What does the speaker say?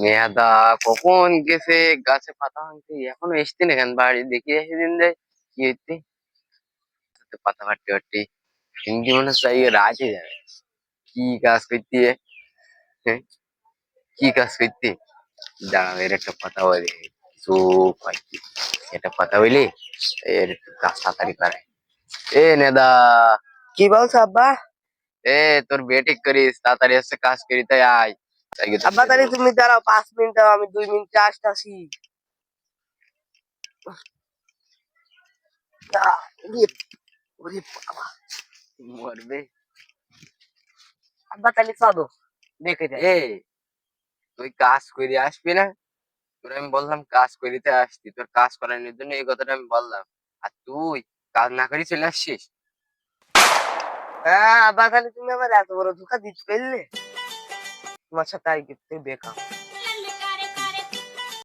মেয়াদা কখন গেছে গাছে পাতা ভাঙতে, এখনো এসছে না কেন বাড়ি? দেখি এসে দিন দেয় কি হইতে পাতা ফাটতে ফাটতে হিন্দি মনে হচ্ছে রাজে যাবে। কি কাজ করতে? হ্যাঁ, কি কাজ করতে? দাঁড়াও, এর একটা কথা বলে চুপ আর কি। একটা কথা বলি, এর একটু কাজ তাড়াতাড়ি করে। এ নেদা, কি বলছো আব্বা? এ তোর বিয়ে ঠিক করিস, তাড়াতাড়ি হচ্ছে কাজ করি, তাই আয়। তাই তো আব্বা দিয়ে তাহলে দেবো। তুমি দাঁড়াও 5 মিনিট, দাও আমি 2 মিনিটে আসতেছি। ওরে বাবা, মরবে। আব্বা তাহলে চলো দেখে যাই। এ তুই কাজ করে আসবি না? তোর আমি বললাম কাজ করিতে আসছি, তোর কাজ করানোর জন্য এই কথাটা আমি বললাম। আর তুই কাজ না করে চলে আসছিস। হ্যাঁ আব্বা, তাহলে তুমি আমার এত বড় ধোকা দিতে পারলে? তোমার সাথে আর কিছু বেকার।